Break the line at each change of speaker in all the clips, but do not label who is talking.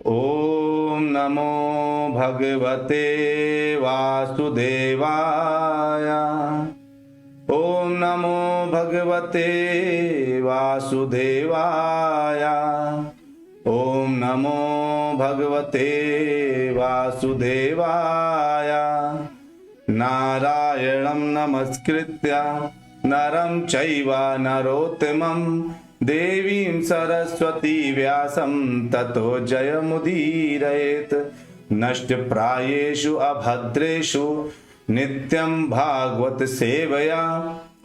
ओम नमो भगवते वासुदेवाय। ओम नमो भगवते वासुदेवाय। ओम नमो भगवते वासुदेवाय। नारायणं नमस्कृत्य नरं चैव नरोत्तमं देवीं सरस्वती व्यासं ततो जयमुदीरयेत्। नष्टप्रायेषु अभद्रेषु नित्यं भागवत सेवया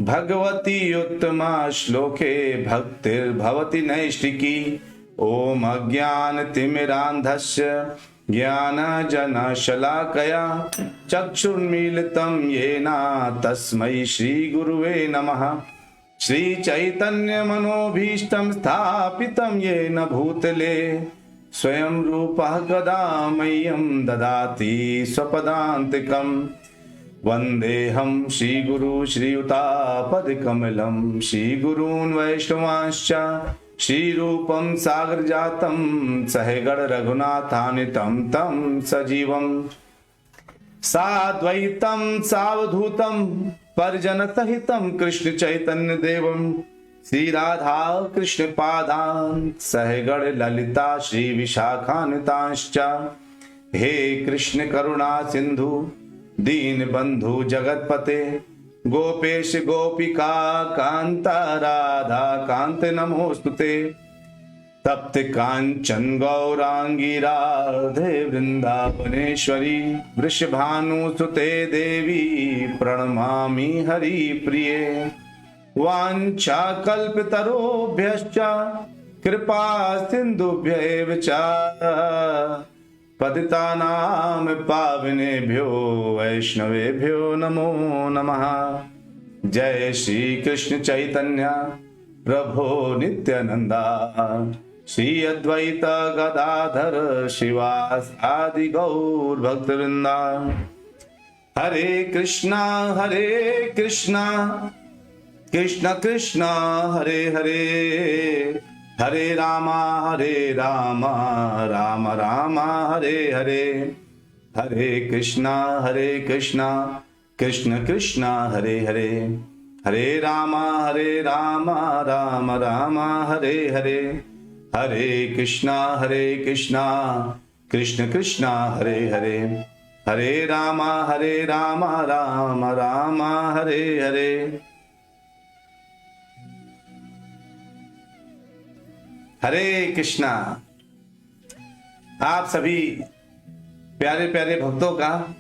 भगवती उत्तमा श्लोके भक्तिर्भवति नैष्टिकी। ओम अज्ञानतिमिरान्धस्य ज्ञानजनशलाकया चक्षुर्मीलितं येन तस्मै श्रीगुरुवे नमः। श्रीचैतन्यमनोभीष्टं स्थापितं येन भूतले स्वयं रूपः कदा मह्यं ददाति स्वपदान्तिकम्। वन्देऽहं श्रीगुरु श्रीयुतापदकमलं श्रीगुरून् वैष्णवांश्च श्रीरूपं सागरजातं सहगण रघुनाथान्वितं तं सजीवं साद्वैतं सावधूतं परिजनसहितं कृष्ण चैतन्य देवं श्री राधा कृष्ण पादान् सहगण ललिता श्री विशाखान्वितांश्च। हे कृष्ण करुणा सिंधु दीन बंधु जगतपते गोपेश गोपिका कांता राधा कांत नमोस्तुते। तप्त कांचन गौरांगी राधे वृंदावनेश्वरी वृषभानुसुते देवी प्रणमामि हरि प्रिये। वाञ्छा कल्पतरुभ्यश्च कृपा सिन्धुभ्यैव च पतितानां पावनेभ्यो वैष्णवेभ्यो नमो नमः। जय श्री कृष्ण चैतन्य प्रभो नित्यानंदा श्री अद्वैत गदाधर शिवास आदि गौर भक्तवृंदा। हरे कृष्णा कृष्ण कृष्ण हरे हरे हरे रामा राम राम हरे हरे। हरे कृष्णा कृष्ण कृष्ण हरे हरे हरे रामा राम राम हरे हरे। हरे कृष्णा कृष्ण कृष्ण हरे हरे हरे रामा राम राम हरे हरे। हरे कृष्णा। आप सभी प्यारे प्यारे भक्तों का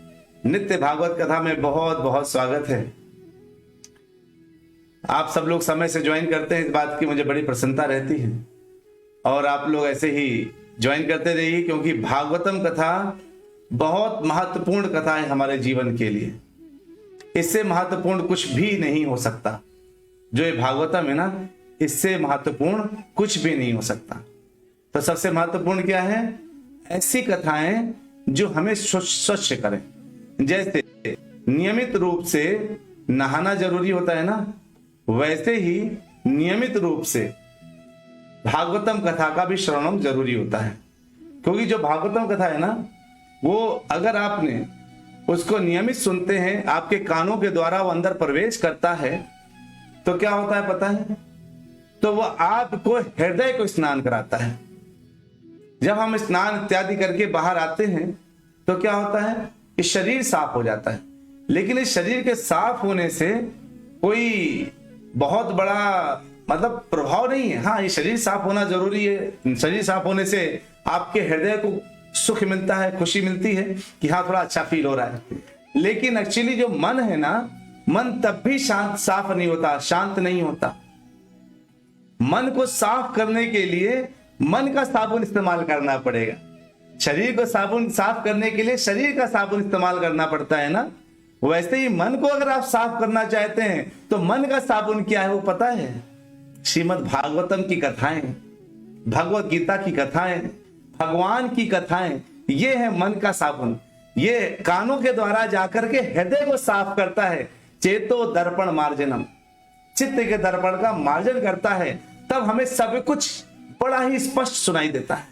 नित्य भागवत कथा में बहुत बहुत स्वागत है। आप सब लोग समय से ज्वाइन करते हैं, इस बात की मुझे बड़ी प्रसन्नता रहती है और आप लोग ऐसे ही ज्वाइन करते रहिए, क्योंकि भागवतम कथा बहुत महत्वपूर्ण कथा है हमारे जीवन के लिए। इससे महत्वपूर्ण कुछ भी नहीं हो सकता। जो ये भागवतम है ना, इससे महत्वपूर्ण कुछ भी नहीं हो सकता। तो सबसे महत्वपूर्ण क्या है? ऐसी कथाएं जो हमें स्वच्छ करें। जैसे नियमित रूप से नहाना जरूरी होता है ना, वैसे ही नियमित रूप से भागवतम कथा का भी श्रवणम जरूरी होता है। क्योंकि जो भागवतम कथा है ना, वो अगर आपने उसको नियमित सुनते हैं, आपके कानों के द्वारा वो अंदर प्रवेश करता है, तो क्या होता है पता है? तो वो आपको हृदय को स्नान कराता है। जब हम स्नान इत्यादि करके बाहर आते हैं तो क्या होता है कि शरीर साफ हो जाता है। लेकिन इस शरीर के साफ होने से कोई बहुत बड़ा मतलब प्रभाव नहीं है। हाँ, ये शरीर साफ होना जरूरी है। शरीर साफ होने से आपके हृदय को सुख मिलता है, खुशी मिलती है कि हाँ थोड़ा अच्छा फील हो रहा है। लेकिन एक्चुअली जो मन है ना, मन तब भी साफ नहीं होता, शांत नहीं होता। मन को साफ करने के लिए मन का साबुन इस्तेमाल करना पड़ेगा। शरीर को साफ करने के लिए शरीर का साबुन इस्तेमाल करना पड़ता है ना, वैसे ही मन को अगर आप साफ करना चाहते हैं तो मन का साबुन क्या है वो पता है? श्रीमद् भागवतम की कथाएं, भगवत गीता की कथाएं, भगवान की कथाएं, ये है मन का साबुन। ये कानों के द्वारा जाकर के हृदय को साफ करता है। चेतो दर्पण मार्जनम, चित्त के दर्पण का मार्जन करता है, तब हमें सब कुछ बड़ा ही स्पष्ट सुनाई देता है।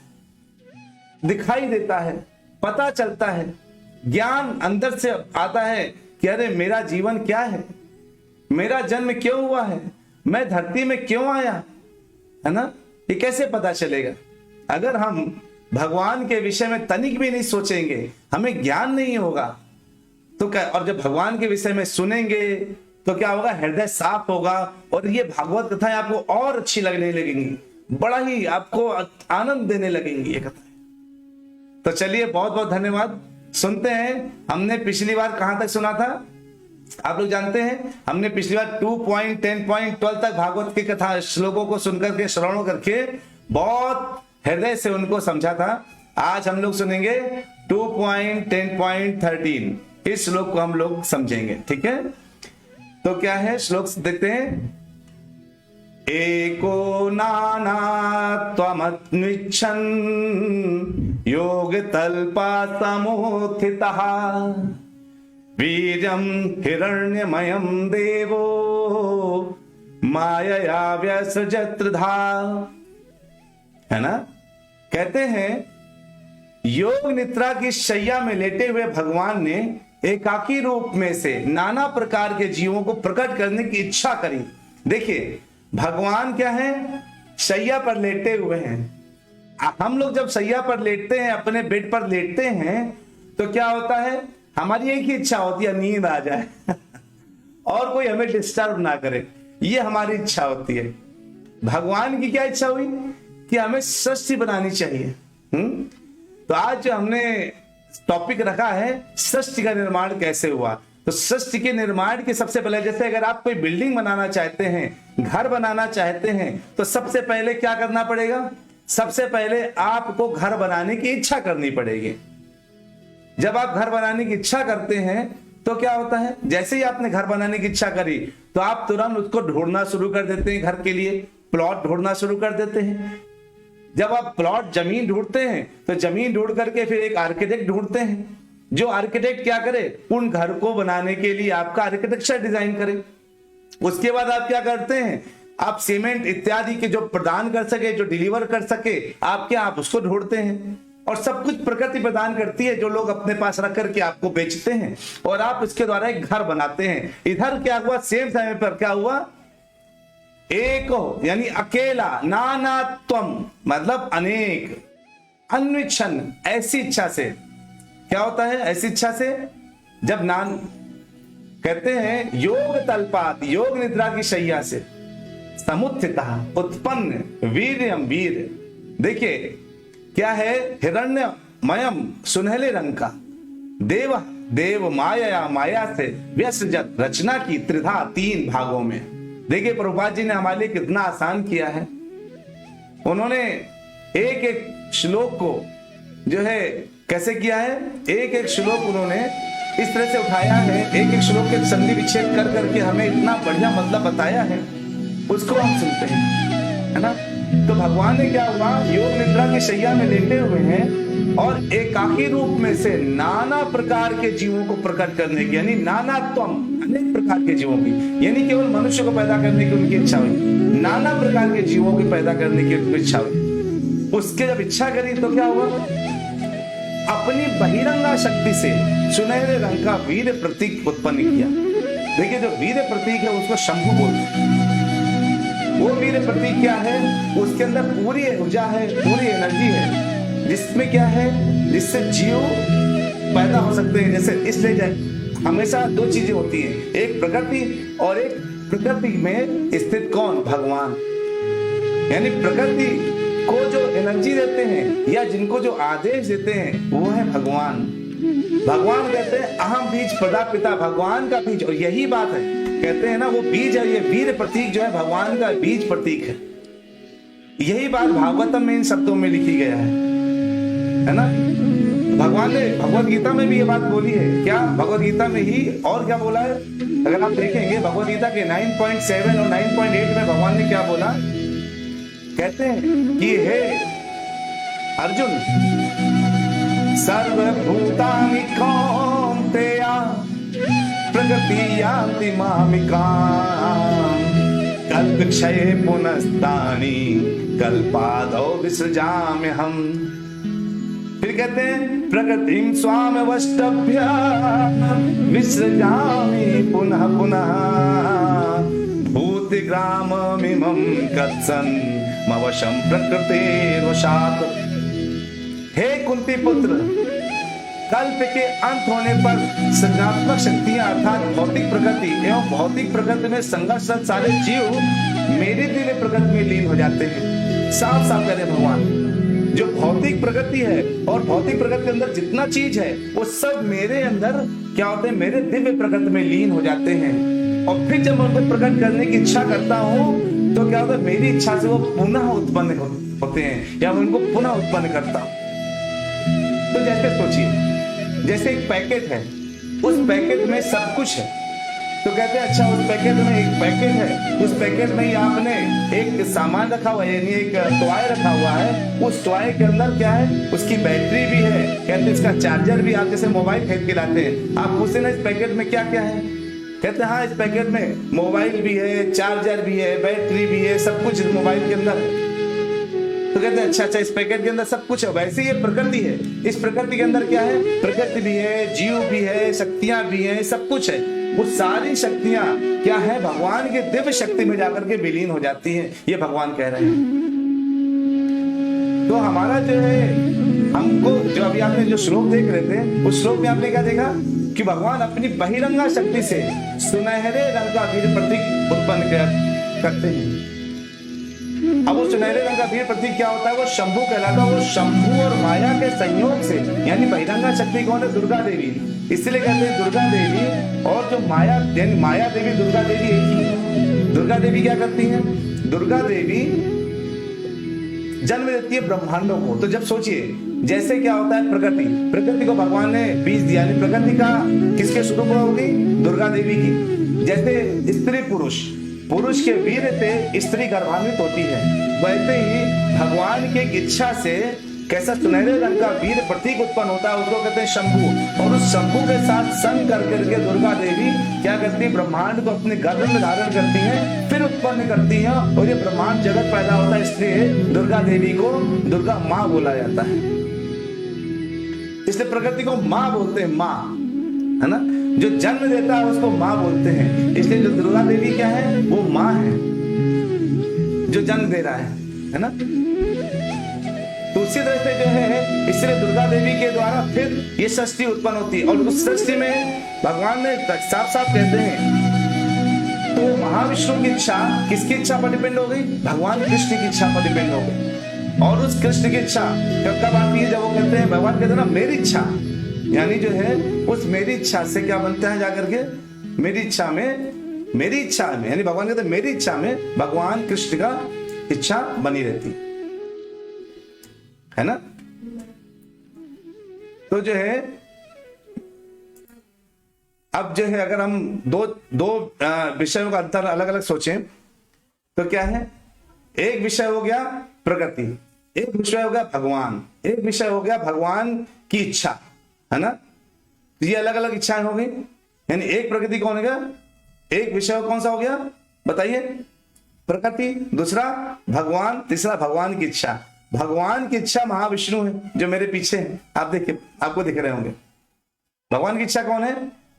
दिखाई देता है, पता चलता है, ज्ञान अंदर से आता है कि अरे मेरा जीवन क्या है, मेरा जन्म क्यों हुआ है, मैं धरती में क्यों आया, है ना। ये कैसे पता चलेगा अगर हम भगवान के विषय में तनिक भी नहीं सोचेंगे, हमें ज्ञान नहीं होगा तो क्या। और जब भगवान के विषय में सुनेंगे तो क्या होगा, हृदय साफ होगा और ये भागवत कथाएं आपको और अच्छी लगने लगेंगी, बड़ा ही आपको आनंद देने लगेंगी ये कथाएं। तो चलिए, बहुत बहुत धन्यवाद। सुनते हैं, हमने पिछली बार कहां तक सुना था आप लोग जानते हैं। हमने पिछली बार 2.10.12 तक भागवत की कथा श्लोकों को सुनकर के, श्रवण करके बहुत हृदय से उनको समझा था। आज हम लोग सुनेंगे 2.10.13, इस श्लोक को हम लोग समझेंगे, ठीक है। तो क्या है श्लोक, देखते हैं। एको नाना त्वमन्विच्छन् योग तल्पा समुत्थितः वीर्यं हिरण्यमयं देवो मायया व्यसृजत्रिधा, है ना। कहते हैं योग निद्रा की शैया में लेटे हुए भगवान ने एकाकी रूप में से नाना प्रकार के जीवों को प्रकट करने की इच्छा करी। देखिए भगवान क्या है, शैया पर लेटे हुए हैं। हम लोग जब शैया पर लेटते हैं, अपने बेड पर लेटते हैं, तो क्या होता है, हमारी एक ही इच्छा होती है, नींद आ जाए और कोई हमें डिस्टर्ब ना करे, ये हमारी इच्छा होती है। भगवान की क्या इच्छा हुई कि हमें सृष्टि बनानी चाहिए। तो आज जो हमने टॉपिक रखा है, सृष्टि का निर्माण कैसे हुआ। तो सृष्टि के निर्माण के सबसे पहले, जैसे अगर आप कोई बिल्डिंग बनाना चाहते हैं, घर बनाना चाहते हैं, तो सबसे पहले क्या करना पड़ेगा, सबसे पहले आपको घर बनाने की इच्छा करनी पड़ेगी। जब आप घर बनाने की इच्छा करते हैं तो क्या होता है, जैसे ही आपने घर बनाने की इच्छा करी तो आप तुरंत उसको ढूंढना शुरू कर देते हैं, घर के लिए प्लॉट ढूंढना शुरू कर देते हैं। जब आप प्लॉट जमीन ढूंढते हैं तो जमीन ढूंढ करके फिर एक आर्किटेक्ट ढूंढते हैं, जो आर्किटेक्ट क्या करे, उन घर को बनाने के लिए आपका आर्किटेक्चर डिजाइन करे। उसके बाद आप क्या करते हैं, आप सीमेंट इत्यादि के जो प्रदान कर सके, जो डिलीवर कर सके आपके, आप उसको ढूंढते हैं। और सब कुछ प्रकृति प्रदान करती है, जो लोग अपने पास रख करके आपको बेचते हैं और आप इसके द्वारा एक घर बनाते हैं। इधर क्या हुआ, सेम समय पर क्या हुआ, एक हो यानी अकेला, नानात्वम मतलब अनेक, अन्विच्छन ऐसी इच्छा से। क्या होता है ऐसी इच्छा से, जब नान कहते हैं योग तल्पात, योग निद्रा की शैया से, समुत्थितः उत्पन्न वीर्यम, वीर। देखिए क्या है, हिरण्यमयम सुनहले रंग का, देव देव माया, माया से व्यसृजत रचना की, त्रिधा तीन भागों में। देखिए प्रभुपाद जी ने हमारे लिए कितना आसान किया है। उन्होंने एक एक श्लोक को जो है कैसे किया है, एक एक श्लोक उन्होंने इस तरह से उठाया है, एक एक श्लोक के संधि विच्छेद कर करके हमें इतना बढ़िया मतलब बताया है, उसको हम सुनते हैं, है ना। तो भगवान ने क्या हुआ, योग निद्रा की शैया में लेटे हुए हैं और एकाकी रूप में से नाना प्रकार के जीवों को प्रकट करने की, यानी नानात्वम, अनेक प्रकार के जीवों की, यानी केवल मनुष्य को पैदा करने की उनकी इच्छा हुई, नाना प्रकार के जीवों को पैदा करने की उनकी इच्छा हुई। उसके जब इच्छा करी तो क्या हुआ, अपनी बहिरंगा शक्ति से सुनहरे रंग का वीर प्रतीक उत्पन्न किया। देखिए जो वीर प्रतीक है उसको शंभु बोलते हैं। वो वीर प्रतीक क्या है, उसके अंदर पूरी ऊर्जा है, पूरी एनर्जी है, जिसमें क्या है, जिससे जीव पैदा हो सकते हैं। जैसे इसलिए हमेशा दो चीजें होती हैं, एक प्रकृति और एक प्रकृति में स्थित कौन, भगवान। यानी प्रकृति को जो एनर्जी देते हैं या जिनको जो आदेश देते हैं वो है भगवान। भगवान कहते हैं अहम बीज प्रदापिता, भगवान का बीज। और यही बात है, कहते हैं ना वो बीज है, ये वीर प्रतीक जो है भगवान का बीज प्रतीक है। यही बात भागवतम में इन शब्दों में लिखी गया है ना। भगवान ने भगवत गीता में भी ये बात बोली है। क्या भगवत गीता में ही, और क्या बोला है, अगर आप देखेंगे भगवत गीता के 9.7 और 9.8 में भगवान ने क्या बोला, कहते हैं कि हे अर्जुन, सर्वभूतानि कौन्तेय प्रकृति यान्ति मामिकाम् कल्पक्षये पुनस्तानि कल्पादौ विसृजाम्यहम्। फिर कहते हैं प्रकृतिम स्वाम वष्टभ्य विसृजामि पुनः पुनः भूति ग्राममिमं गच्छन् मवशं प्रकृतिर्वशात्। हे कुंती पुत्र, कल्प के अंत होने पर सृजनात्मक शक्तियां अर्थात भौतिक प्रकृति एवं भौतिक प्रकृति में संघर्षरत सारे जीव मेरी दिव्य प्रकृति में लीन हो जाते हैं। साफ साफ कह रहे भगवान, जो भौतिक प्रकृति है और भौतिक प्रकृति के अंदर जितना चीज है वो सब मेरे अंदर क्या होते हैं, मेरे दिव्य प्रकृति में लीन हो जाते हैं। और फिर जब मैं उनको प्रकट करने की इच्छा करता हूँ तो क्या होता है, मेरी इच्छा से वो पुनः उत्पन्न होते हैं या मैं उनको पुनः उत्पन्न करता हूँ। तो जैसे सोचिए, जैसे एक पैकेट है, उस पैकेट में सब कुछ है, तो कहते हैं अच्छा उस पैकेट में एक पैकेट है, उस पैकेट में ही आपने एक सामान रखा हुआ है, यानी एक टॉय रखा हुआ है। उस टॉय के अंदर क्या है, उसकी बैटरी भी है, कहते हैं इसका चार्जर भी। आप जैसे मोबाइल खरीद के लाते हैं, आप पूछते ना इस पैकेट में क्या क्या है, कहते हैं हाँ इस पैकेट में मोबाइल भी है, चार्जर भी है, बैटरी भी है, सब कुछ इस मोबाइल के अंदर है। तो कहते हैं अच्छा इस पैकेट के अंदर सब कुछ है। वैसे ये प्रकृति है, इस प्रकृति के अंदर क्या है, प्रकृति भी है, जीव भी है, शक्तियां भी है, सब कुछ है। वो सारी शक्तियां क्या है, भगवान के दिव्य शक्ति में जाकर के विलीन हो जाती हैं, ये भगवान कह रहे हैं। तो हमारा जो है, हमको जो अभी आपने जो श्लोक देख रहे थे, उस श्लोक में आपने क्या देखा कि भगवान अपनी बहिरंगा शक्ति से सुनहरे रंग का वीर प्रतीक उत्पन्न करते हैं। अब वो सुनहरे रंग का वीर प्रतीक क्या होता है, वो शंभु कहलाता है। वो शंभु और माया के संयोग से, यानी बहिरंगा शक्ति कौन है, दुर्गा देवी, इसलिए कहते हैं दुर्गा देवी। और जो माया देवी दुर्गा देवी एक ही। दुर्गा देवी क्या करती है, दुर्गा देवी जन्म देती है ब्रह्मांडों को। तो जब सोचिए, जैसे क्या होता है, प्रकृति को भगवान ने बीज दिया, प्रकृति का किसके स्वरूप होगी, दुर्गा देवी की। जैसे स्त्री पुरुष के वीर से स्त्री गर्भान्वित होती है, वैसे ही भगवान की इच्छा से कैसा सुनहरे रंग का वीर प्रतीक उत्पन्न होता है, उसको कहते हैं शंभु। और उस शंभु के साथ संग करके दुर्गा देवी क्या करती है, ब्रह्मांड को अपने गर्भ में धारण करती है, फिर उत्पन्न करती है, और ये ब्रह्मांड जगत पैदा होता है। इसलिए दुर्गा देवी को दुर्गा माँ बोला जाता है, इसलिए प्रकृति को माँ बोलते हैं, माँ है ना, जो जन्म देता है उसको माँ बोलते हैं। इसलिए जो दुर्गा देवी क्या है, वो माँ है जो जन्म दे रहा है ना। तो उसी तरह से जो है, इसलिए दुर्गा देवी के द्वारा फिर ये सृष्टि उत्पन्न होती है। और उस सृष्टि में भगवान ने साफ साफ कहते हैं, तो महाविष्णु की इच्छा किसकी इच्छा पर डिपेंड हो गई, भगवान कृष्ण की इच्छा पर डिपेंड हो गई। और उस कृष्ण की इच्छा कब आती है, जब वो कहते हैं, भगवान कहते हैं ना मेरी इच्छा, यानी जो है उस मेरी इच्छा से क्या बनता है, जाकर के मेरी इच्छा में यानी भगवान कहते हैं मेरी इच्छा में भगवान कृष्ण का इच्छा बनी रहती है ना। तो जो है अब जो है, अगर हम दो विषयों का अंतर अलग अलग सोचें तो क्या है, एक विषय हो गया प्रकृति, एक विषय हो गया भगवान, एक विषय हो गया भगवान की इच्छा, है ना। तो ये अलग अलग इच्छाएं हो गई, यानी एक प्रकृति कौन है, एक विषय कौन सा हो गया बताइए, प्रकृति, दूसरा भगवान, तीसरा भगवान की इच्छा। भगवान की इच्छा महाविष्णु है जो मेरे पीछे है, आप देखिए, आपको दिख रहे होंगे। भगवान की इच्छा कौन है,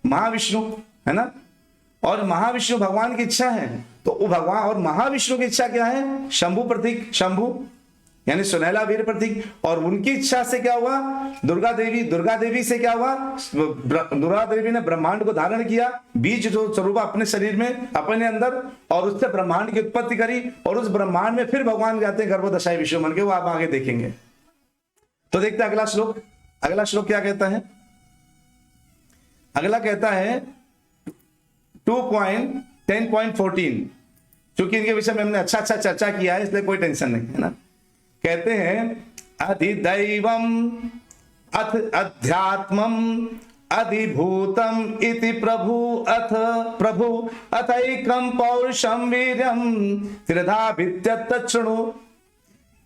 महाविष्णु, है ना। और महाविष्णु भगवान की इच्छा है, तो वो भगवान और महाविष्णु की इच्छा क्या है, शंभु प्रतीक, शंभु यानी सुनहला वीर प्रतीक। और उनकी इच्छा से क्या हुआ, दुर्गा देवी से क्या हुआ, दुर्गा देवी ने ब्रह्मांड को धारण किया, बीज जो स्वरूप अपने शरीर में अपने अंदर, और उससे ब्रह्मांड की उत्पत्ति करी। और उस ब्रह्मांड में फिर भगवान जाते हैं गर्भोदशाई विश्व मन के, वो आप आगे देखेंगे। तो देखते हैं अगला श्लोक क्या कहता है। अगला कहता है 2.10.14, क्योंकि इनके विषय में हमने अच्छा चर्चा किया है, इसलिए कोई टेंशन नहीं है ना। कहते हैं अधिदैवम अथ अध्यात्मम अधिभूतम इति प्रभु अथैकम पौरुषम वीर्यम त्रिधा भिद्यत तच्छृणु।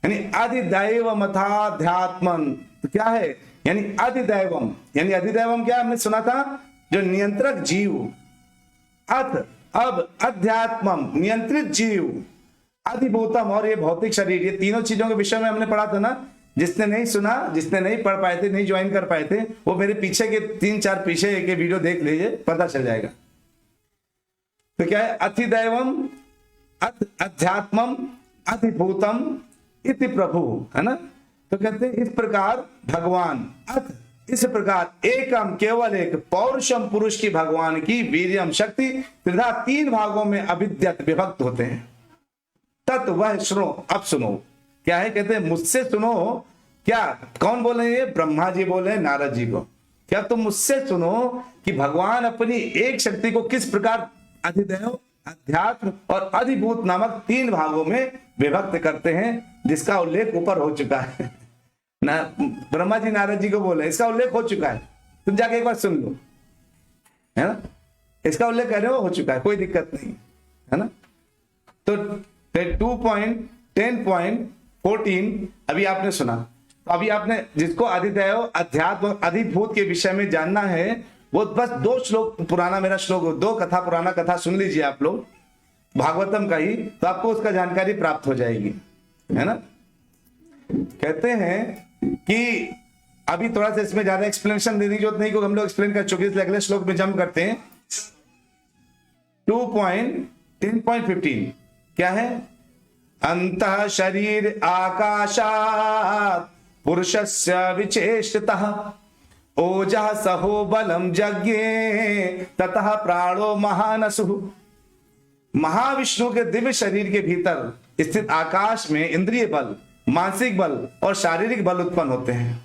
यानी अधिदैवम अथाध्यात्मम, तो क्या है, यानी अधिदैवम, यानी अधिदैवम क्या हमने सुना था, जो नियंत्रक जीव, अब अध्यात्मम नियंत्रित जीव, अधिभूतम और ये भौतिक शरीर, ये तीनों चीजों के विषय में हमने पढ़ा था ना, जिसने नहीं सुना, जिसने नहीं पढ़ पाए थे, नहीं ज्वाइन कर पाए थे, वो मेरे पीछे के 3-4 पीछे के वीडियो देख लीजिए, पता चल जाएगा। तो क्या है, अतिदैवम अध्यात्मम अधिभूतम इति प्रभु, है ना। तो कहते हैं इस प्रकार भगवान, इस प्रकार एकम केवल एक, पौरुषम पुरुष की भगवान की वीर्यम शक्ति त्रिधा 3 भागों में अभिद्यत विभक्त होते हैं। तत् वह सुनो, अब सुनो क्या है, कहते हैं मुझसे सुनो। क्या कौन बोले, ये ब्रह्मा जी बोले नारद जी को, क्या तुम मुझसे सुनो कि भगवान अपनी एक शक्ति को किस प्रकार अधिदैव, अध्यात्म और अधिभूत नामक 3 भागों में विभक्त करते हैं, जिसका उल्लेख ऊपर हो चुका है ना। ब्रह्मा जी नारद जी को बोले, इसका उल्लेख हो चुका है, तुम जाके एक बार सुन लो, है ना। इसका उल्लेख कह रहे हो चुका है, कोई दिक्कत नहीं, है ना। तो 2.10.14 अभी आपने सुना। तो अभी आपने जिसको अधिदैव, अध्यात्म, अधिभूत के विषय में जानना है, वो बस 2 श्लोक पुराना, मेरा श्लोक 2 कथा, पुराना कथा सुन लीजिए आप लोग, भागवतम का ही, तो आपको उसका जानकारी प्राप्त हो जाएगी, है ना। कहते हैं कि अभी थोड़ा सा इसमें ज्यादा एक्सप्लेनेशन देने की जरूरत नहीं, क्योंकि हम लोग एक्सप्लेन कर चुके हैं, इसलिए अगले श्लोक में जंप करते हैं। 2.10.15 क्या है, अंतः शरीर आकाशात् पुरुषस्य विचेष्टतः ओजः सहो बलम यज्ञे ततः प्राणो महानसुः। महाविष्णु के दिव्य शरीर के भीतर स्थित आकाश में इंद्रिय बल, मानसिक बल और शारीरिक बल उत्पन्न होते हैं।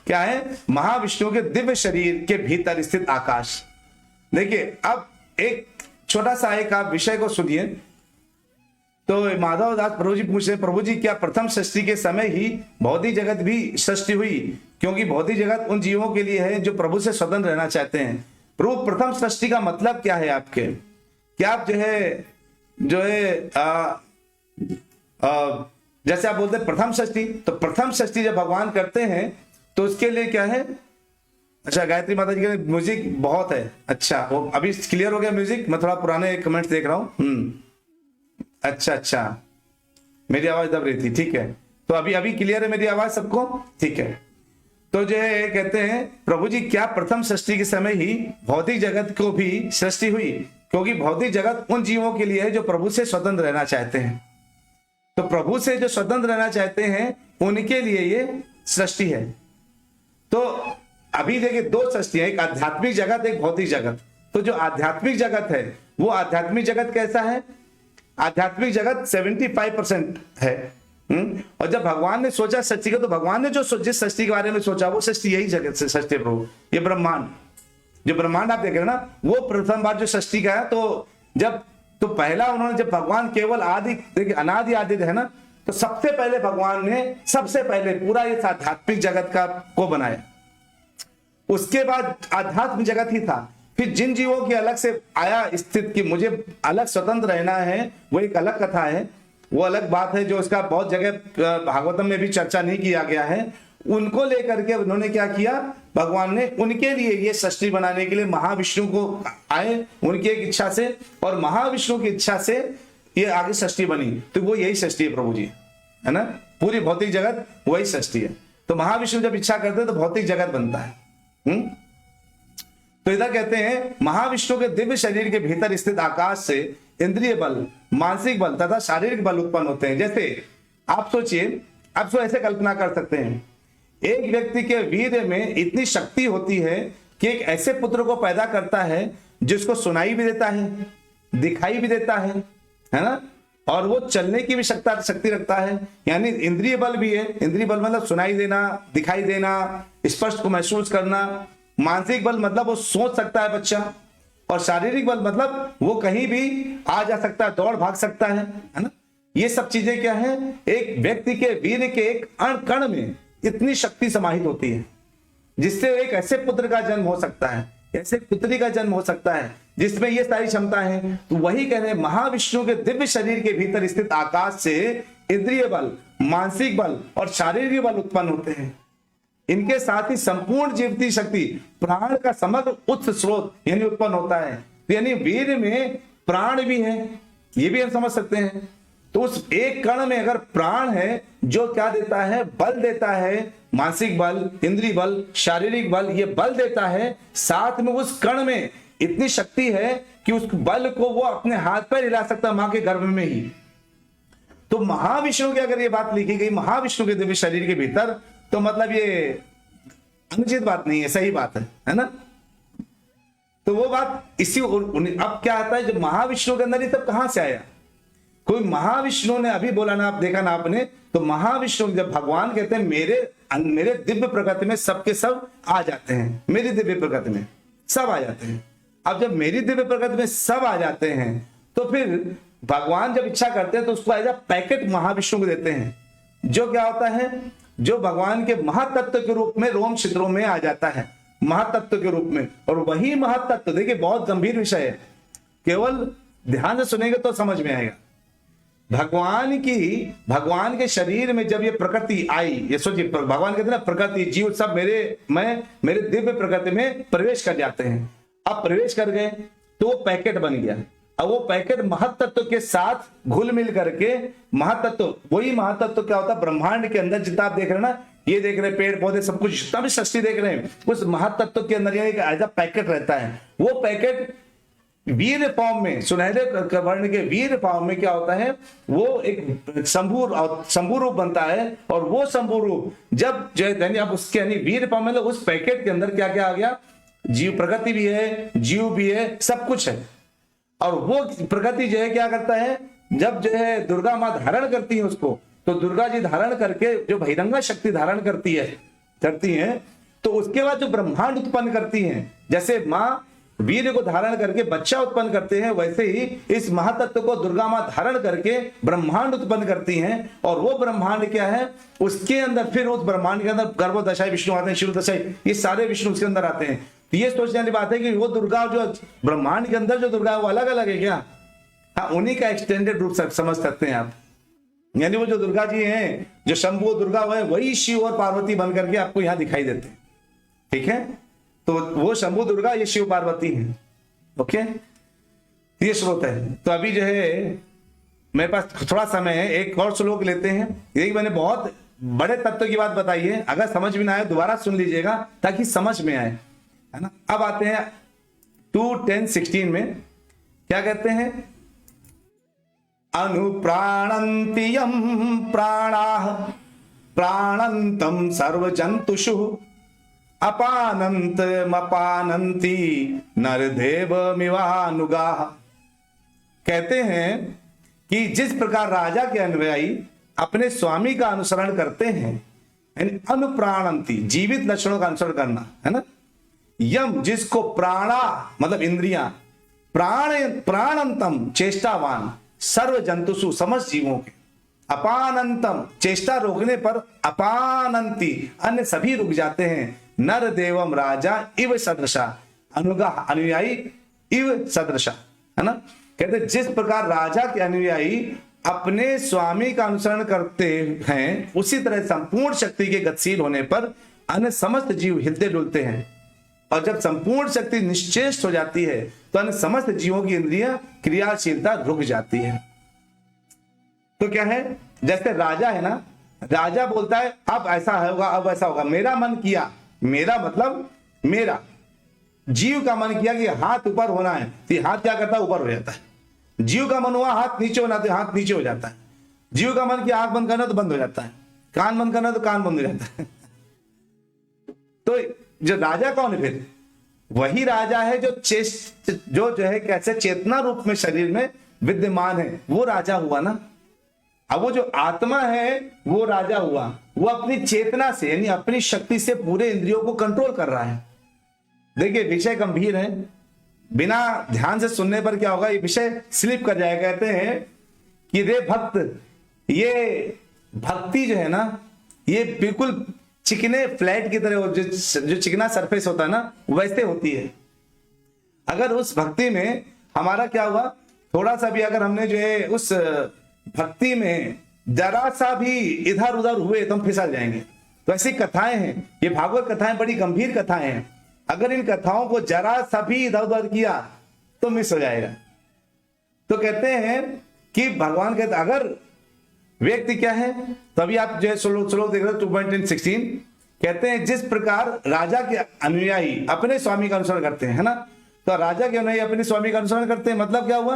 क्या है, महाविष्णु के दिव्य शरीर के भीतर स्थित आकाश। देखिए अब एक छोटा सा एक आप विषय को सुनिए। तो माधव दास प्रभु जी पूछ रहे, प्रभु जी क्या प्रथम सृष्टि के समय ही भौतिक जगत भी सृष्टि हुई? क्योंकि भौतिक जगत उन जीवों के लिए है जो प्रभु से स्वतंत्र रहना चाहते हैं। प्रभु प्रथम सृष्टि का मतलब क्या है आपके? क्या आप जो है जैसे आप बोलते हैं प्रथम सृष्टि, तो प्रथम सृष्टि जब भगवान करते हैं तो उसके लिए क्या है? अच्छा, गायत्री माता जी के म्यूजिक बहुत है। अच्छा, वो अभी क्लियर हो गया म्यूजिक? मैं थोड़ा पुराने कमेंट्स देख रहा हूँ। अच्छा, मेरी आवाज दब रही थी, ठीक है। तो अभी क्लियर है मेरी आवाज सबको? ठीक है। तो जो है कहते हैं प्रभु जी क्या प्रथम सृष्टि के समय ही भौतिक जगत को भी सृष्टि हुई? क्योंकि भौतिक जगत उन जीवों के लिए है जो प्रभु से स्वतंत्र रहना चाहते हैं। तो प्रभु से जो स्वतंत्र रहना चाहते हैं उनके लिए ये सृष्टि है। तो अभी देखिए 2 सृष्टियां, एक आध्यात्मिक जगत, एक भौतिक जगत। तो जो आध्यात्मिक जगत है वो आध्यात्मिक जगत कैसा है? आध्यात्मिक जगत 75% है। और जब भगवान ने सोचा सृष्टि को, तो भगवान ने जो जिस सृष्टि के बारे में सोचा वो सृष्टि यही जगत से सृष्टि है प्रभु। ये ब्रह्मांड, जो ब्रह्मांड आप देख रहे हो ना, वो प्रथम बार जो सृष्टि का है। तो पहला उन्होंने जब भगवान केवल आदि, देखिए अनादि आदि है ना, तो सबसे पहले भगवान ने सबसे पहले पूरा ये आध्यात्मिक जगत का को बनाया। उसके बाद आध्यात्मिक जगत ही था। फिर जिन जीवों की अलग से आया स्थित कि मुझे अलग स्वतंत्र रहना है, वो एक अलग कथा है, वो अलग बात है, जो उसका बहुत जगह भागवतम में भी चर्चा नहीं किया गया है। उनको लेकर के उन्होंने क्या किया, भगवान ने उनके लिए ये सृष्टि बनाने के लिए महाविष्णु को आए, उनकी एक इच्छा से, और महाविष्णु की इच्छा से ये आगे सृष्टि बनी। तो वो यही सृष्टि है प्रभु जी, है ना। पूरी भौतिक जगत वही सृष्टि है। तो महाविष्णु जब इच्छा करते हैं तो भौतिक जगत बनता है। तो इधर कहते हैं महाविष्णु के दिव्य शरीर के भीतर स्थित आकाश से इंद्रिय बल, मानसिक बल तथा शारीरिक बल उत्पन्न होते हैं। जैसे आप सोचिए, आप तो ऐसे कल्पना कर सकते हैं, एक व्यक्ति के वीर्य में इतनी शक्ति होती है कि एक ऐसे पुत्र को पैदा करता है जिसको सुनाई भी देता है, दिखाई भी देता है ना, और वो चलने की भी शक्ति रखता है। यानी इंद्रिय बल भी है। इंद्रिय बल मतलब सुनाई देना, दिखाई देना, स्पर्श को महसूस करना। मानसिक बल मतलब वो सोच सकता है बच्चा, और शारीरिक बल मतलब वो कहीं भी आ जा सकता है, दौड़ भाग सकता है ना। ये सब चीजें क्या है, एक व्यक्ति के वीर्य के एक अण कण में इतनी शक्ति समाहित होती है, जिससे एक ऐसे पुत्र का जन्म हो सकता है, ऐसे पुत्री का जन्म हो सकता है जिसमें ये सारी क्षमता है। तो वही कह रहे हैं महाविष्णु के दिव्य शरीर के भीतर स्थित आकाश से इंद्रिय बल, मानसिक बल और शारीरिक बल उत्पन्न होते हैं। इनके साथ ही संपूर्ण जीवती शक्ति, प्राण का समग्र उत्स स्रोत यानी उत्पन्न होता है। तो यानी वीर में प्राण भी है, ये भी हम समझ सकते हैं। तो उस एक कण में अगर प्राण है, जो क्या देता है, बल देता है, मानसिक बल, इंद्रिय बल, शारीरिक बल, ये बल देता है, साथ में उस कण में इतनी शक्ति है कि उस बल को वो अपने हाथ पर हिला सकता मां के गर्भ में ही। तो महाविष्णु की अगर ये बात लिखी गई महाविष्णु के दिव्य शरीर के भीतर, तो मतलब ये अनुचित बात नहीं है, सही बात है ना। तो वो बात इसी अब क्या आता है, जब महाविष्णु के अंदर ये सब कहां से आया? कोई महाविष्णु ने अभी बोला ना, आप देखा ना आपने, तो महाविष्णु जब भगवान कहते हैं मेरे दिव्य प्रकृति में सबके सब आ जाते हैं, मेरी दिव्य प्रकृति में सब आ जाते हैं। अब जब मेरी दिव्य प्रकृति में सब आ जाते हैं, तो फिर भगवान जब इच्छा करते हैं तो उसको एज अ पैकेट महाविष्णु को देते हैं, जो क्या होता है, जो भगवान के महातत्व के रूप में रोम छिद्रों में आ जाता है, महातत्व के रूप में। और वही महातत्व, देखिए बहुत गंभीर विषय है, केवल ध्यान से सुनेंगे तो समझ में आएगा। भगवान के शरीर में जब ये प्रकृति आई, ये सोचिए, भगवान कहते हैं ना प्रकृति जीव सब मेरे दिव्य प्रकृति में प्रवेश कर जाते हैं। अब प्रवेश कर गए तो वो पैकेट बन गया। अब वो पैकेट महत्त्व के साथ घुल मिल करके महत्त्व, वही महत्त्व क्या होता है, ब्रह्मांड के अंदर जितना आप देख रहे हैं ना, ये देख रहे हैं पेड़ पौधे सब कुछ जितना भी सृष्टि देख रहे हैं, उस महत्त्व के अंदर यानी एज अ पैकेट रहता है। वो पैकेट वीर फॉर्म में, सुनहरे वर्ण के वीर फॉर्म में क्या होता है, वो एक शंभु रूप बनता है। और वो शंभु रूप जब जो है अब उसके यानी वीर फॉर्म में, उस पैकेट के अंदर क्या क्या आ गया, जीव प्रकृति भी है, जीव भी है, सब कुछ है। और वो प्रकृति जो है क्या करता है, जब जो है दुर्गा माँ धारण करती है उसको, तो दुर्गा जी धारण करके जो बहिरंगा शक्ति धारण करती है, तो उसके बाद जो ब्रह्मांड उत्पन्न करती है, जैसे माँ वीर को धारण करके बच्चा उत्पन्न करते हैं, वैसे ही इस महातत्व को दुर्गा माँ धारण करके ब्रह्मांड उत्पन्न करती हैं। और वो ब्रह्मांड क्या है, उसके अंदर फिर उस ब्रह्मांड के अंदर गर्भदशाई विष्णु आते हैं, शिव दशाई, ये सारे विष्णु उसके अंदर आते हैं। तो ये सोचने वाली बात है कि वो दुर्गा जो ब्रह्मांड के अंदर जो दुर्गा है वो अलग अलग है क्या? हाँ, उन्हीं का एक्सटेंडेड रूप समझ सकते हैं आप। यानी वो जो दुर्गा जी हैं, जो शंभु दुर्गा है, वही शिव और पार्वती बन करके आपको यहाँ दिखाई देते हैं। ठीक है, तो वो शंभु दुर्गा, ये शिव पार्वती हैं। ओके, ये स्रोत है। तो अभी जो है मेरे पास थोड़ा समय है, एक और श्लोक लेते हैं। यही मैंने बहुत बड़े तत्व की बात बताई है, अगर समझ में ना आए दोबारा सुन लीजिएगा ताकि समझ में आए, है ना। अब आते हैं 2:10-16 में, क्या कहते हैं, अनुप्राणन्ति यं प्राणाः प्राणन्तं सर्वजन्तुषु अपानन्तमपानन्ति नरदेवमिवानुगाः। कहते हैं कि जिस प्रकार राजा के अनुयायी अपने स्वामी का अनुसरण करते हैं, यानी अनुप्राणन्ति, जीवित लक्षणों का अनुसरण करना, है ना। यम, जिसको प्राणा मतलब इंद्रियां, प्राणंतम चेष्टावान, सर्व जंतुषु समस्त जीवों के, अपानंतम चेष्टा रोकने पर, अपानंती अन्य सभी रुक जाते हैं, नर देवम राजा इव सदृशा, अनुगा अनुयायी इव सदृशा, है ना। कहते जिस प्रकार राजा के अनुयायी अपने स्वामी का अनुसरण करते हैं, उसी तरह संपूर्ण शक्ति के गतिशील होने पर अन्य समस्त जीव हिलते डुलते हैं। और जब संपूर्ण शक्ति निश्चेष्ट हो जाती है तो अन्य समस्त जीवों की इंद्रियां क्रियाशीलता रुक जाती है। तो क्या है, जैसे राजा है ना, राजा बोलता है अब ऐसा होगा, अब ऐसा होगा, मेरा मन किया, मेरा मतलब मेरा जीव का मन किया कि हाथ ऊपर होना है, तो हाथ क्या करता है, ऊपर हो जाता है। जीव का मन हुआ हाथ नीचे होना, तो हाथ नीचे हो जाता है। जीव का मन किया आंख बंद करना तो बंद हो जाता है, कान बंद करना तो कान बंद हो जाता है। तो जो राजा कौन है, फिर वही राजा है जो है कैसे चेतना रूप में शरीर में विद्यमान है, वो राजा हुआ ना। अब वो जो आत्मा है वो राजा हुआ, वो अपनी चेतना से यानी अपनी शक्ति से पूरे इंद्रियों को कंट्रोल कर रहा है। देखिए विषय गंभीर है, बिना ध्यान से सुनने पर क्या होगा, ये विषय स्लिप कर जाएगा। कहते हैं कि रे भक्त, ये भक्ति जो है ना, ये बिल्कुल चिकने फ्लैट की तरह, जो चिकना सरफेस होता है ना, वैसे होती है। अगर उस भक्ति में हमारा क्या हुआ, थोड़ा सा भी अगर हमने जो है उस भक्ति में जरा सा भी इधर उधर हुए तो हम फिसल जाएंगे। तो ऐसी कथाएं हैं, ये भागवत कथाएं बड़ी गंभीर कथाएं हैं। अगर इन कथाओं को जरा सा भी इधर उधर किया तो मिस हो जाएगा। तो कहते हैं कि भगवान कहते अगर व्यक्ति क्या है, तो अभी आप जो है श्लोक देख रहे हो 2.16 कहते हैं जिस प्रकार राजा के अनुयायी अपने स्वामी का अनुसरण करते हैं, है ना। तो राजा के अनुयायी अपने स्वामी का अनुसरण करते हैं, मतलब क्या हुआ,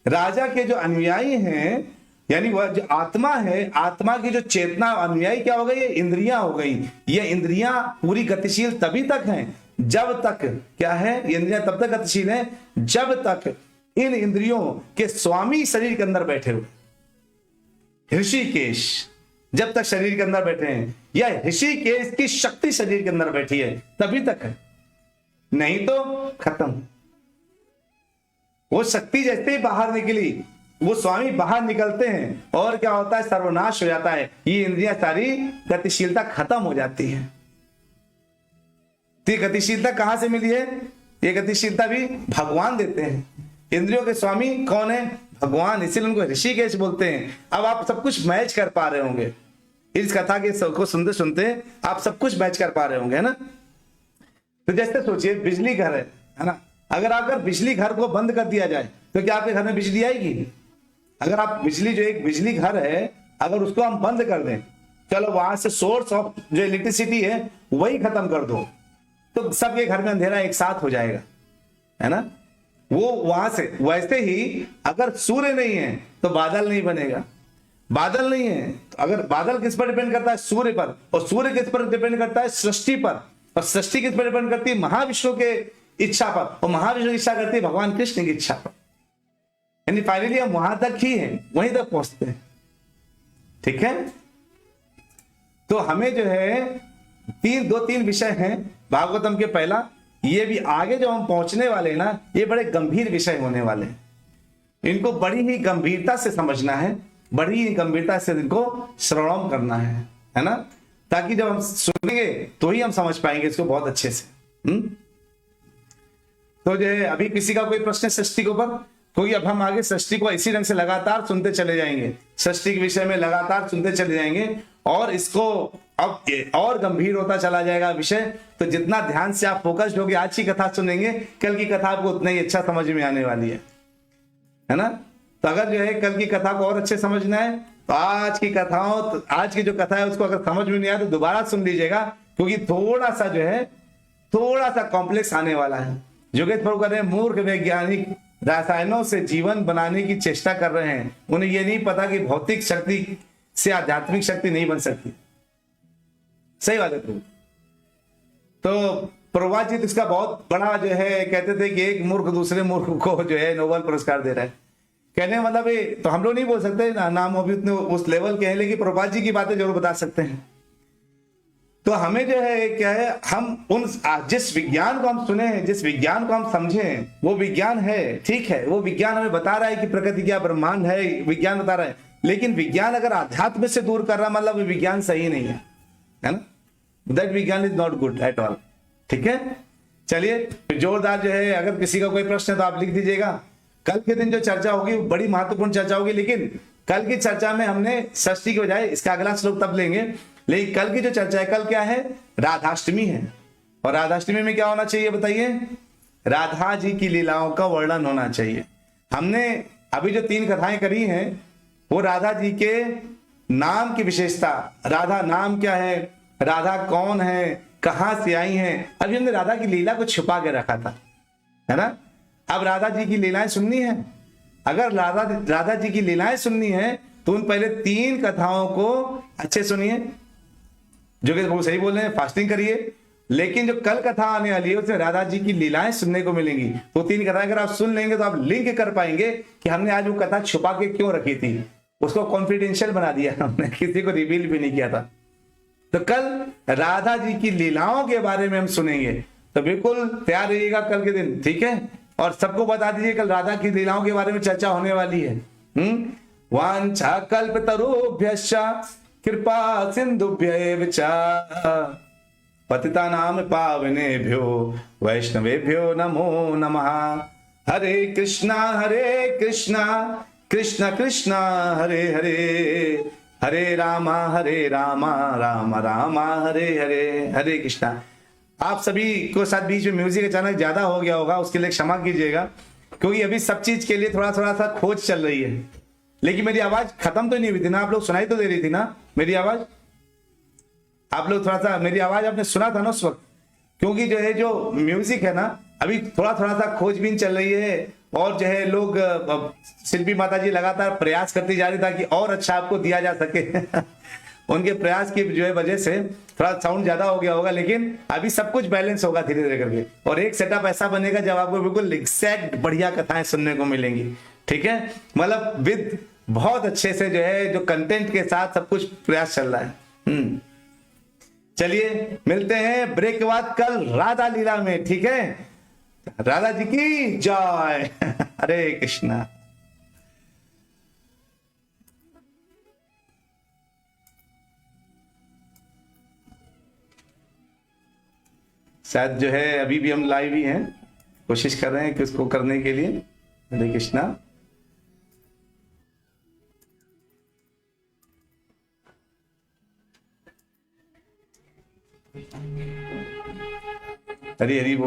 राजा के जो अनुयायी हैं यानी वह जो आत्मा है, आत्मा की जो चेतना अनुयायी क्या हो गई, ये इंद्रियां हो गई। ये इंद्रियां पूरी गतिशील तभी तक हैं जब तक क्या है, इंद्रियां तब तक गतिशील हैं जब तक इन इंद्रियों के स्वामी शरीर के अंदर बैठे हुए, ऋषिकेश जब तक शरीर के अंदर बैठे हैं, या ऋषिकेश की शक्ति शरीर के अंदर बैठी है तभी तक है, नहीं तो खत्म। वो शक्ति जैसे ही बाहर निकली, वो स्वामी बाहर निकलते हैं और क्या होता है, सर्वनाश हो जाता है। ये इंद्रियां सारी गतिशीलता खत्म हो जाती है। तो ये गतिशीलता कहां से मिली है, ये गतिशीलता भी भगवान देते हैं। इंद्रियों के स्वामी कौन है, भगवान, इसीलिए उनको ऋषिकेश बोलते हैं। अब आप सब कुछ मैच कर पा रहे होंगे इस कथा के को सुनते सुनते, आप सब कुछ मैच कर पा रहे होंगे, है ना। तो जैसे सोचिए बिजली घर है ना, अगर बिजली घर को बंद कर दिया जाए तो क्या आपके घर में बिजली आएगी? अगर आप बिजली जो एक बिजली घर है अगर उसको हम बंद कर दें, चलो वहां से सोर्स ऑफ जो इलेक्ट्रिसिटी है वही खत्म कर दो, तो सबके घर में अंधेरा एक साथ हो जाएगा, है ना। वो वहां से वैसे ही अगर सूर्य नहीं है तो बादल नहीं बनेगा, बादल नहीं है तो अगर बादल किस पर डिपेंड करता है, सूर्य पर, और सूर्य किस पर डिपेंड करता है, सृष्टि पर, और सृष्टि किस पर डिपेंड करती है, महाविष्णु के इच्छा पर, और महाविष्णु की इच्छा करती है भगवान कृष्ण की इच्छा पर। यानी फाइनली हम वहां तक ही हैं, वहीं तक पहुंचते हैं, ठीक है। तो हमें जो है दो तीन विषय हैं भागवतम के। पहला ये भी आगे जो हम पहुंचने वाले हैं ना, ये बड़े गंभीर विषय होने वाले हैं, इनको बड़ी ही गंभीरता से समझना है, बड़ी ही गंभीरता से इनको श्रवण करना है ना, ताकि जब हम सुनेंगे तो ही हम समझ पाएंगे इसको बहुत अच्छे से। तो जो है अभी किसी का कोई प्रश्न है सृष्टि के ऊपर, क्योंकि अब हम आगे सृष्टि को इसी ढंग से लगातार सुनते चले जाएंगे, सृष्टि के विषय में लगातार सुनते चले जाएंगे, और इसको अब और गंभीर होता चला जाएगा विषय। तो जितना ध्यान से आप फोकस्ड होकर आज की कथा सुनेंगे, कल की कथा आपको उतना ही अच्छा समझ में आने वाली है ना। तो अगर जो है कल की कथा को और अच्छे समझना है तो आज की कथाओं, तो आज की जो कथा है उसको अगर समझ में नहीं आया तो दोबारा सुन लीजिएगा, क्योंकि थोड़ा सा जो है थोड़ा सा कॉम्प्लेक्स आने वाला है। योगेश प्रभु कह रहे हैं मूर्ख वैज्ञानिक रसायनों से जीवन बनाने की चेष्टा कर रहे हैं, उन्हें यह नहीं पता कि भौतिक शक्ति से आध्यात्मिक शक्ति नहीं बन सकती। सही बात है प्रभु। तो प्रभुपाद जी तो इसका बहुत बड़ा जो है कहते थे कि एक मूर्ख दूसरे मूर्ख को जो है नोबेल पुरस्कार दे रहा है। कहने मतलब ये तो हम लोग नहीं बोल सकते ना, नाम अभी उतने उस लेवल के हैं, लेकिन प्रभुपाद जी की बातें जरूर बता सकते हैं। तो हमें जो है क्या है, हम उन जिस विज्ञान को हम सुने हैं, जिस विज्ञान को हम समझे हैं, वो विज्ञान है, ठीक है, वो विज्ञान हमें बता रहा है कि प्रकृति क्या, ब्रह्मांड है, विज्ञान बता रहा है। लेकिन विज्ञान अगर आध्यात्म से दूर कर रहा मतलब विज्ञान सही नहीं है ना, दैट विज्ञान is not good at all. ठीक है, चलिए जोरदार जो है, अगर किसी का कोई प्रश्न है तो आप लिख दीजिएगा। कल के दिन जो चर्चा होगी बड़ी महत्वपूर्ण चर्चा होगी, लेकिन कल की चर्चा में हमने षष्ठी के बजाय इसका अगला श्लोक तब लेंगे। लेकिन कल की जो चर्चा है, कल क्या है, राधाष्टमी है। और राधाष्टमी में क्या होना चाहिए बताइए, राधा जी की लीलाओं का वर्णन होना चाहिए। हमने अभी जो 3 कथाएं करी हैं वो राधा जी के नाम की विशेषता, राधा नाम क्या है, राधा कौन है, कहां से आई हैं, अभी हमने राधा की लीला को छुपा के रखा था, है ना। अब राधा जी की लीलाएं सुननी है। अगर राधा जी की लीलाएं सुननी है तो उन पहले 3 कथाओं को अच्छे सुनिए, जो कि बहुत सही बोल रहे हैं, फास्टिंग करिए। लेकिन जो कल कथा आने वाली है उसमें राधा जी की लीलाएं सुनने को मिलेंगी। तो 3 कथाएं अगर आप सुन लेंगे तो आप लिंक कर पाएंगे कि हमने आज वो कथा छुपा के क्यों रखी थी, उसको कॉन्फिडेंशियल बना दिया हमने, किसी को रिवील भी नहीं किया था। तो कल राधा जी की लीलाओं के बारे में हम सुनेंगे, तो बिल्कुल तैयार रहिएगा कल के दिन, ठीक है। और सबको बता दीजिए कल राधा की लीलाओं के बारे में चर्चा होने वाली है। वांछा कल्पतरुभ्यश्च कृपा सिंधुभ्यैव च पतितानां पावनेभ्यो वैष्णवेभ्यो नमो नमः। हरे कृष्णा कृष्ण कृष्ण हरे हरे, हरे राम राम राम हरे हरे, हरे कृष्णा। आप सभी को साथ बीच में म्यूजिक अचानक ज्यादा हो गया होगा, उसके लिए क्षमा कीजिएगा। क्योंकि अभी सब चीज के लिए थोड़ा थोड़ा सा खोज चल रही है। लेकिन मेरी आवाज खत्म तो नहीं हुई थी ना, आप लोग सुनाई तो दे रही थी ना मेरी आवाज? आप लोग थोड़ा सा मेरी आवाज आपने सुना था ना उस वक्त? क्योंकि जो है जो म्यूजिक है ना, अभी थोड़ा थोड़ा सा खोजबीन चल रही है, और जो है लोग शिल्पी माता जी लगातार प्रयास करती जा रही ताकि और अच्छा आपको दिया जा सके। उनके प्रयास की जो है वजह से थोड़ा साउंड ज्यादा हो गया होगा, लेकिन अभी सब कुछ बैलेंस होगा धीरे धीरे करके, और एक सेटअप ऐसा बनेगा जब आपको बिल्कुल एग्जैक्ट बढ़िया कथाएं सुनने को मिलेंगी। ठीक है, मतलब विद बहुत अच्छे से जो है जो कंटेंट के साथ सब कुछ प्रयास चल रहा है। चलिए मिलते हैं ब्रेक के बाद कल राधा लीला में। ठीक है, राधा जी की जय। हरे कृष्णा। शायद जो है अभी भी हम लाइव ही हैं, कोशिश कर रहे हैं कि उसको करने के लिए। हरे कृष्णा। हरी हरी बोल।